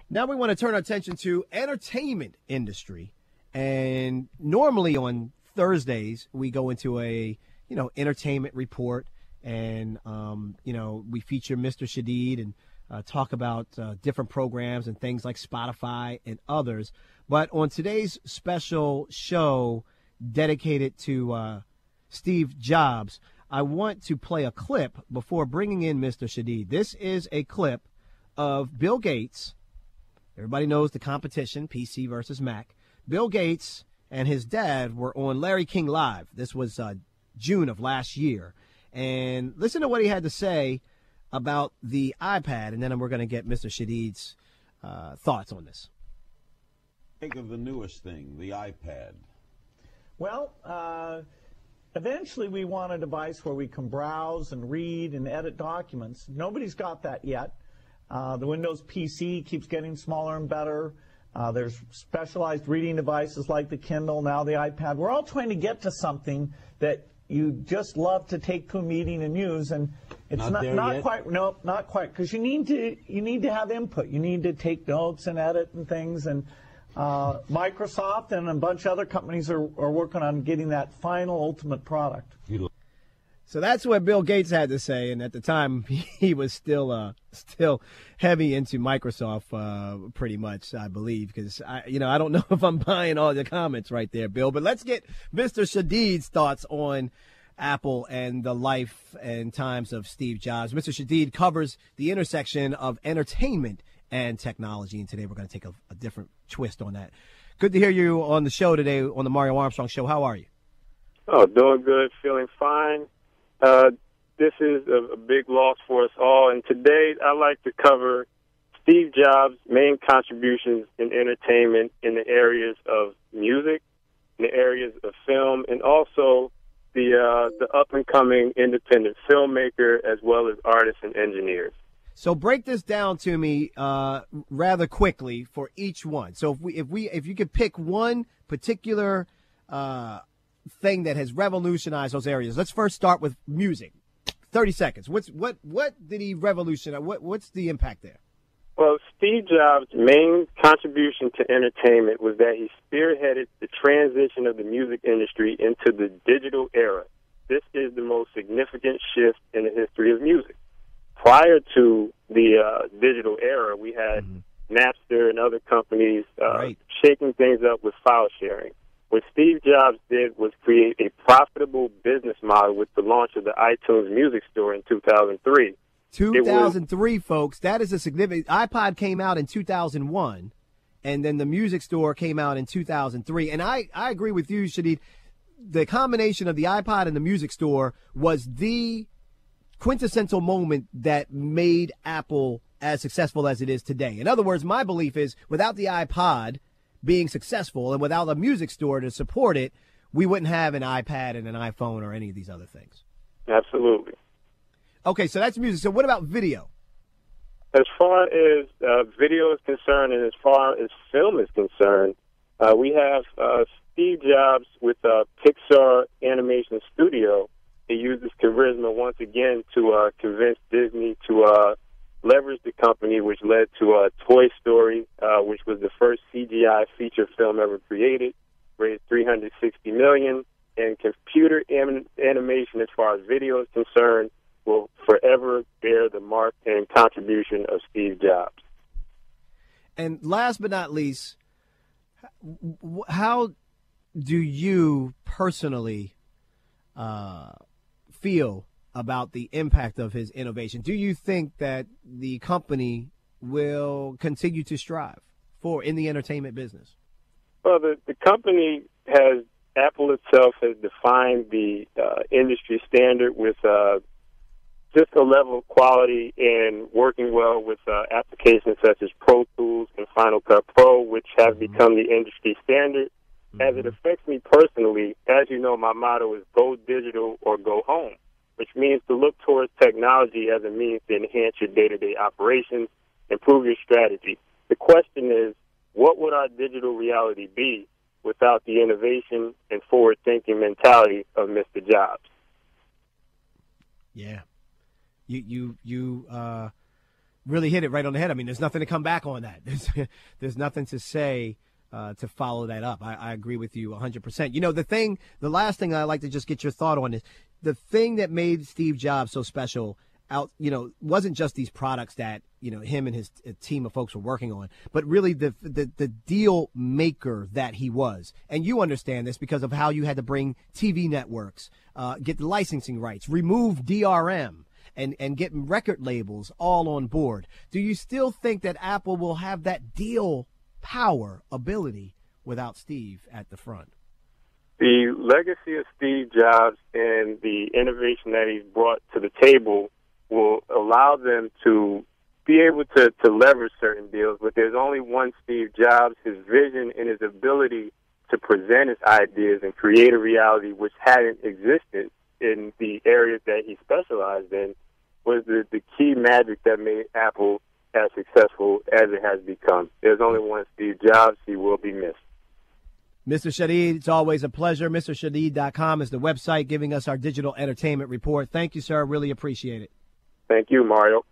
Now we want to turn our attention to entertainment industry. And normally on Thursdays, we go into a, entertainment report. And, we feature Mr. Shadid and talk about different programs and things like Spotify and others. But on today's special show dedicated to Steve Jobs, I want to play a clip before bringing in Mr. Shadid. This is a clip of Bill Gates. Everybody knows the competition, PC versus Mac. Bill Gates and his dad were on Larry King Live. This was June of last year. And listen to what he had to say about the iPad, and then we're going to get Mr. Shadid's thoughts on this. Think of the newest thing, the iPad. Well, eventually we want a device where we can browse and read and edit documents. Nobody's got that yet. The Windows PC keeps getting smaller and better. There's specialized reading devices like the Kindle, now the iPad. We're all trying to get to something that you just love to take to a meeting and use, and it's not quite. No, not quite, because you need to have input. You need to take notes and edit and things. And Microsoft and a bunch of other companies are working on getting that final ultimate product. So that's what Bill Gates had to say, and at the time he was still heavy into Microsoft, pretty much, I believe, because I don't know if I'm buying all the comments right there, Bill. But let's get Mr. Shadid's thoughts on Apple and the life and times of Steve Jobs. Mr. Shadid covers the intersection of entertainment and technology, and today we're going to take a different twist on that. Good to hear you on the show today on the Mario Armstrong Show. How are you? Oh, doing good, feeling fine. This is a big loss for us all, and today I'd like to cover Steve Jobs' main contributions in entertainment in the areas of music, in the areas of film, and also the up-and-coming independent filmmaker as well as artists and engineers. So break this down to me rather quickly for each one. So if you could pick one particular thing that has revolutionized those areas. Let's first start with music. 30 seconds. What did he revolutionize? What's the impact there? Well, Steve Jobs' main contribution to entertainment was that he spearheaded the transition of the music industry into the digital era. This is the most significant shift in the history of music. Prior to the digital era, we had Napster and other companies shaking things up with file sharing. What Steve Jobs did was create a profitable business model with the launch of the iTunes Music Store in 2003. 2003, folks. That is a significant. iPod came out in 2001, and then the Music Store came out in 2003. And I agree with you, Shadid. The combination of the iPod and the Music Store was the quintessential moment that made Apple as successful as it is today. In other words, my belief is without the iPod being successful and without a music store to support it, we wouldn't have an iPad and an iPhone or any of these other things. Absolutely. Okay, so that's music. So what about video? As far as video is concerned and as far as film is concerned, we have Steve Jobs with Pixar Animation Studio. He used his charisma once again to convince Disney to leveraged the company, which led to Toy Story, which was the first CGI feature film ever created, raised $360 million, and computer animation, as far as video is concerned, will forever bear the mark and contribution of Steve Jobs. And last but not least, how do you personally feel about the impact of his innovation? Do you think that the company will continue to strive in the entertainment business? Well, the company Apple itself has defined the industry standard with just a level of quality and working well with applications such as Pro Tools and Final Cut Pro, which have become the industry standard. As it affects me personally, as you know, my motto is go digital or go home, which means to look towards technology as a means to enhance your day-to-day operations, improve your strategy. The question is, what would our digital reality be without the innovation and forward-thinking mentality of Mr. Jobs? Yeah. You really hit it right on the head. I mean, there's nothing to come back on that. There's nothing to say to follow that up. I agree with you 100%. You know, the last thing I'd like to just get your thought on is the thing that made Steve Jobs so special wasn't just these products that, him and his team of folks were working on, but really the deal maker that he was. And you understand this because of how you had to bring TV networks, get the licensing rights, remove DRM, and getting record labels all on board. Do you still think that Apple will have that deal power ability without Steve at the front? The legacy of Steve Jobs and the innovation that he's brought to the table will allow them to be able to leverage certain deals, but there's only one Steve Jobs. His vision and his ability to present his ideas and create a reality which hadn't existed in the areas that he specialized in was the key magic that made Apple as successful as it has become. There's only one Steve Jobs. He will be missed. Mr. Shadid, it's always a pleasure. MrShadid.com is the website giving us our digital entertainment report. Thank you, sir. Really appreciate it. Thank you, Mario.